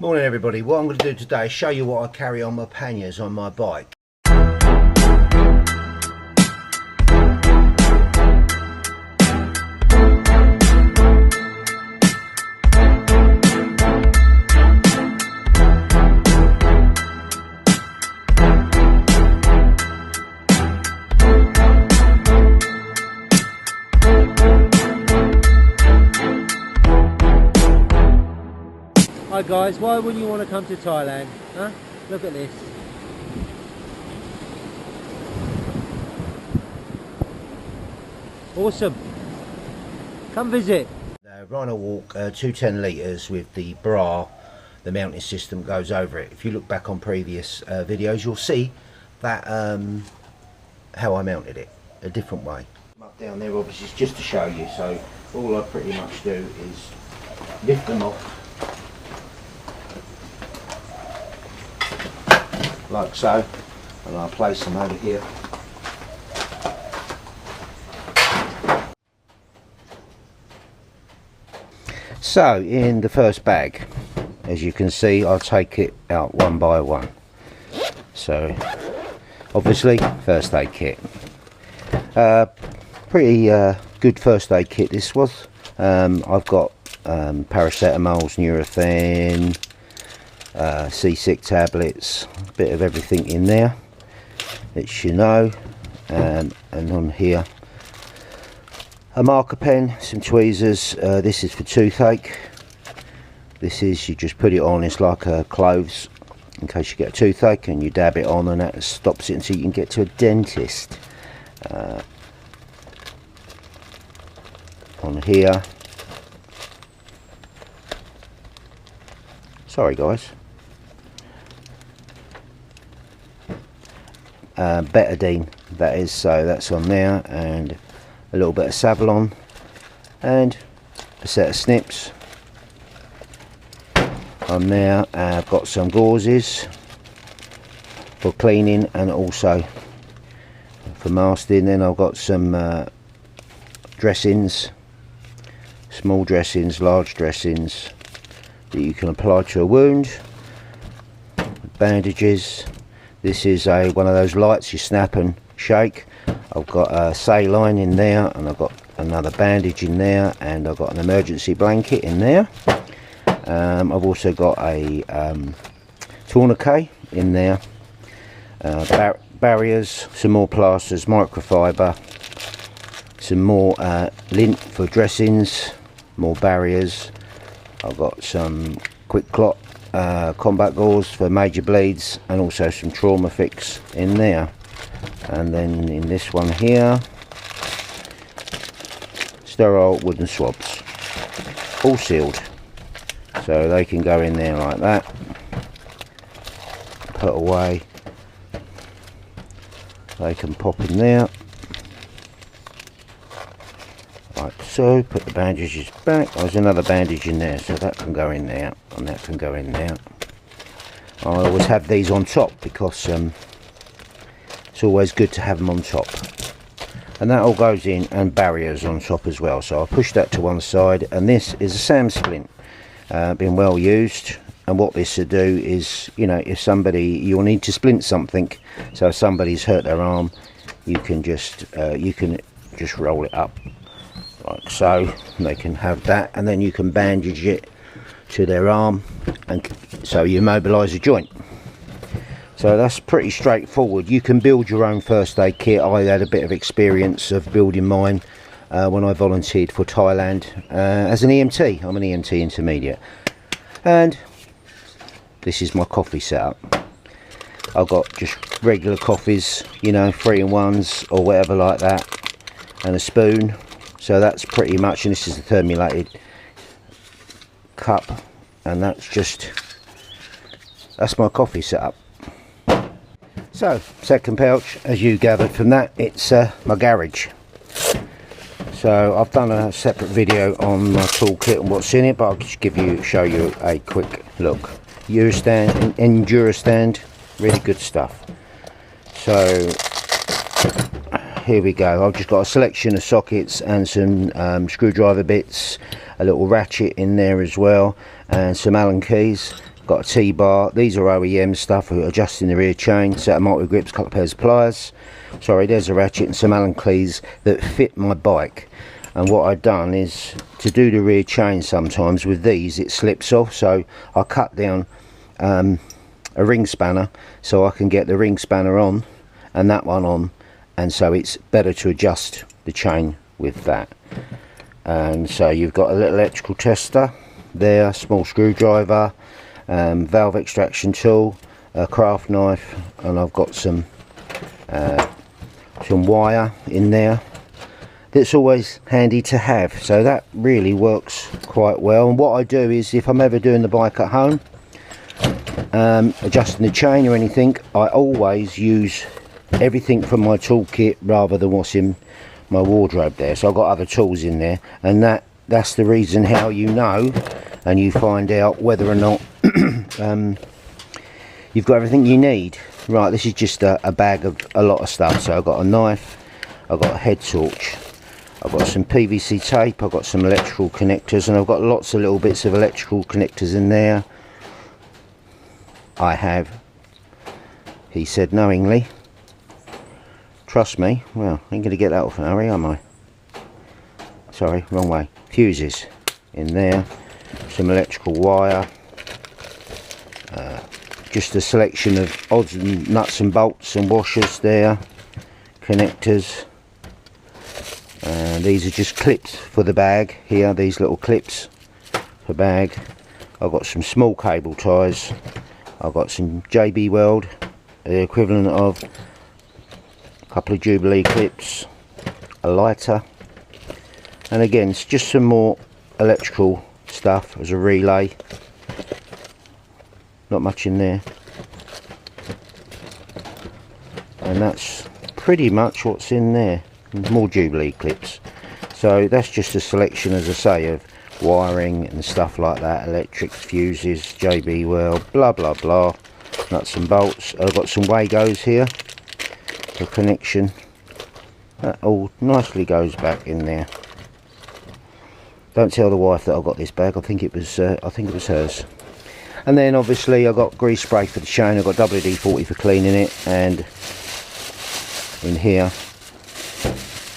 Morning everybody. What I'm going to do today is show you what I carry on my panniers on my bike. Hi guys, why wouldn't you want to come to Thailand? Huh? Look at this. Awesome. Come visit. Rhinowalk 210 litres with the bra, the mounting system goes over it. If you look back on previous videos, you'll see that how I mounted it a different way. Up down there obviously is just to show you, so all I pretty much do is lift them off like so, and I'll place them over here. So in the first bag, as you can see, I'll take it out one by one. So obviously first aid kit, pretty good first aid kit this was. I've got paracetamols, Nurofen, C6 tablets, a bit of everything in there, it's and on here a marker pen, some tweezers. This is for toothache. This is, you just put it on, it's like cloves in case you get a toothache, and you dab it on and that stops it until you can get to a dentist. On here, sorry guys, betadine, that is, so that's on there, and a little bit of Savlon and a set of snips on there. I've got some gauzes for cleaning and also for masking. Then I've got some dressings, small dressings, large dressings that you can apply to a wound, bandages. This is one of those lights you snap and shake. I've got a saline in there, and I've got another bandage in there, and I've got an emergency blanket in there. I've also got a tourniquet in there, barriers, some more plasters, microfiber, some more lint for dressings, more barriers. I've got some quick clot combat gauze for major bleeds, and also some trauma fix in there. And then in this one here, sterile wooden swabs, all sealed, so they can go in there like that, put away, they can pop in there like so. Put the bandages back. There's another bandage in there, so that can go in there and that can go in there. I always have these on top because it's always good to have them on top, and that all goes in, and barriers on top as well. So I'll push that to one side, and this is a SAM splint, been well used. And what this will do is, you know, if somebody, you'll need to splint something, so if somebody's hurt their arm, you can just roll it up like so, and they can have that, and then you can bandage it to their arm, and so you mobilize a joint. So that's pretty straightforward. You can build your own first aid kit. I had a bit of experience of building mine when I volunteered for Thailand as an EMT. I'm an EMT intermediate. And this is my coffee setup. I've got just regular coffees, you know, 3-in-1s or whatever like that, and a spoon. So that's pretty much, and this is the thermulated cup, and that's my coffee setup. So, second pouch, as you gathered from that, it's my garage. So I've done a separate video on my toolkit and what's in it, but I'll just show you a quick look. Eurostand, Endurostand, really good stuff. So here we go. I've just got a selection of sockets and some screwdriver bits, a little ratchet in there as well, and some Allen keys. got a T-bar. These are OEM stuff for adjusting the rear chain, set of multi-grips, couple of pairs of pliers. Sorry, there's a ratchet and some Allen keys that fit my bike. And what I've done is to do the rear chain, sometimes with these it slips off, so I cut down a ring spanner so I can get the ring spanner on and that one on, and so it's better to adjust the chain with that. And so you've got a little electrical tester there, small screwdriver, valve extraction tool, a craft knife, and I've got some wire in there that's always handy to have, so that really works quite well. And what I do is, if I'm ever doing the bike at home, adjusting the chain or anything, I always use everything from my toolkit rather than what's in my wardrobe there. So I've got other tools in there, and that's the reason how you know and you find out whether or not you've got everything you need. Right, this is just a bag of a lot of stuff. So I've got a knife, I've got a head torch, I've got some PVC tape, I've got some electrical connectors, and I've got lots of little bits of electrical connectors in there. I have, he said knowingly, trust me, well, I ain't going to get that off in a hurry, am I? Sorry, wrong way. Fuses in there, some electrical wire, just a selection of odds and nuts and bolts and washers there, connectors. And these are just clips for the bag here, these little clips for bag. I've got some small cable ties, I've got some JB Weld, the equivalent of a couple of Jubilee clips, a lighter, and again it's just some more electrical stuff as a relay. Not much in there, and that's pretty much what's in there. More Jubilee clips. So that's just a selection, as I say, of wiring and stuff like that, electric fuses, JB Weld, blah blah blah, nuts and bolts. I've got some Wagos here for connection. That all nicely goes back in there. Don't tell the wife that I've got this bag. I think it was hers. And then obviously I've got grease spray for the chain. I've got WD-40 for cleaning it, and in here,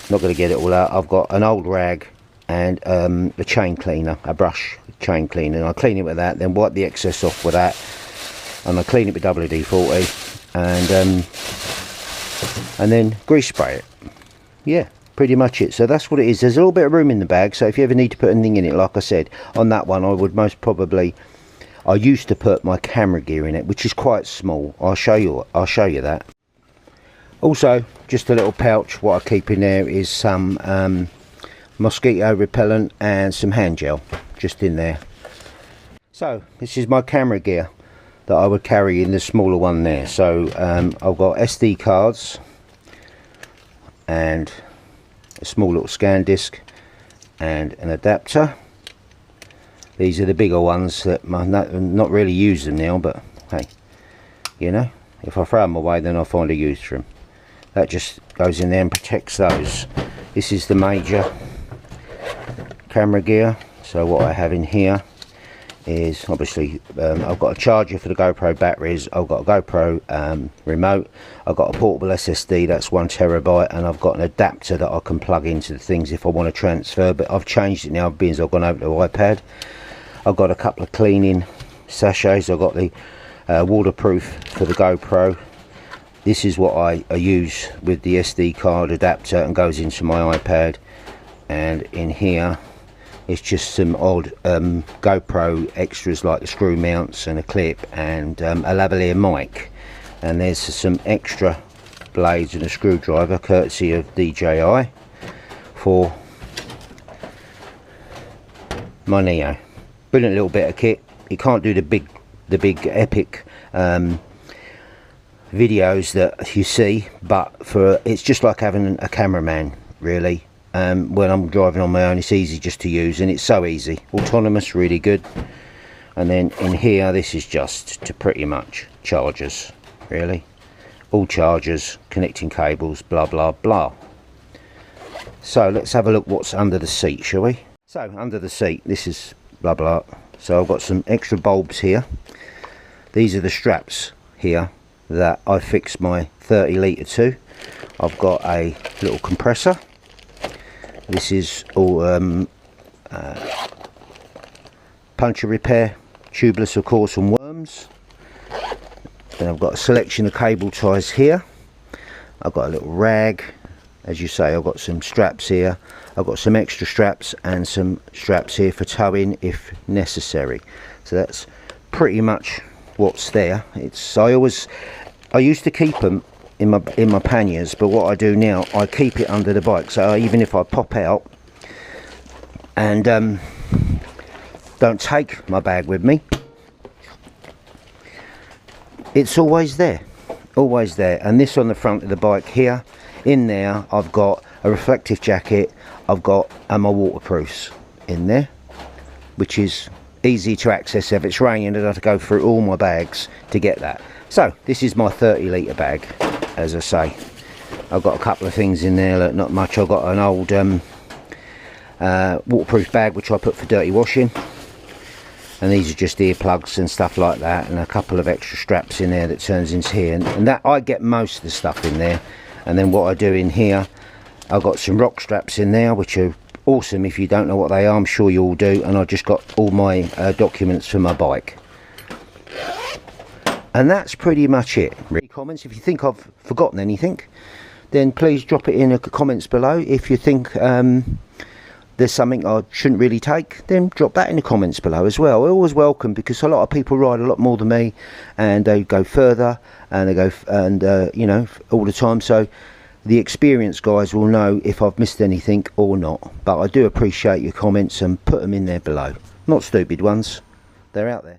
not going to get it all out, I've got an old rag and a chain cleaner, a brush chain cleaner, and I clean it with that, then wipe the excess off with that, and I clean it with WD-40, and then grease spray it. Yeah, pretty much it. So that's what it is. There's a little bit of room in the bag, so if you ever need to put anything in it, like I said, on that one I would most probably, I used to put my camera gear in it, which is quite small. I'll show you that. Also, just a little pouch. What I keep in there is some mosquito repellent and some hand gel, just in there. So this is my camera gear that I would carry in the smaller one there. So I've got SD cards and a small little scan disc and an adapter. These are the bigger ones that not really use them now, but hey, you know, if I throw them away, then I'll find a use for them. That just goes in there and protects those. This is the major camera gear. So what I have in here is obviously I've got a charger for the GoPro batteries, I've got a GoPro remote, I've got a portable SSD that's 1TB, and I've got an adapter that I can plug into the things if I want to transfer, but I've changed it now being as I've gone over to the iPad. I've got a couple of cleaning sachets. I've got the waterproof for the GoPro. This is what I use with the SD card adapter and goes into my iPad. And in here it's just some odd GoPro extras like the screw mounts and a clip and a lavalier mic. And there's some extra blades and a screwdriver courtesy of DJI for my Neo. Brilliant little bit of kit. You can't do the big epic videos that you see, but it's just like having a cameraman, really. When I'm driving on my own, it's easy just to use, and it's so easy. Autonomous, really good. And then in here, this is just to pretty much chargers, really. All chargers, connecting cables, blah blah blah. So let's have a look what's under the seat, shall we? So under the seat, this is blah blah. So I've got some extra bulbs here. these are the straps here that I fixed my 30 litre to. I've got a little compressor. This is all puncture repair, tubeless of course, and worms. Then I've got a selection of cable ties here. I've got a little rag. As you say, I've got some straps here. I've got some extra straps and some straps here for towing if necessary. So that's pretty much what's there. I used to keep them in my panniers, but what I do now, I keep it under the bike. So even if I pop out and don't take my bag with me, it's always there, always there. And this on the front of the bike here, in there I've got a reflective jacket, I've got my waterproofs in there, which is easy to access. If it's raining, I don't have to go through all my bags to get that. So this is my 30 litre bag. As I say, I've got a couple of things in there, not much. I've got an old waterproof bag which I put for dirty washing, and these are just earplugs and stuff like that, and a couple of extra straps in there that turns into here, and that I get most of the stuff in there. And then what I do in here, I've got some rock straps in there which are awesome. If you don't know what they are, I'm sure you all do. And I just got all my documents for my bike, and that's pretty much it. Comments, if you think I've forgotten anything, then please drop it in the comments below. If you think there's something I shouldn't really take, then drop that in the comments below as well. We're always welcome, because a lot of people ride a lot more than me, and they go further, and they go you know, all the time. So the experienced guys will know if I've missed anything or not. But I do appreciate your comments, and put them in there below. Not stupid ones, they're out there.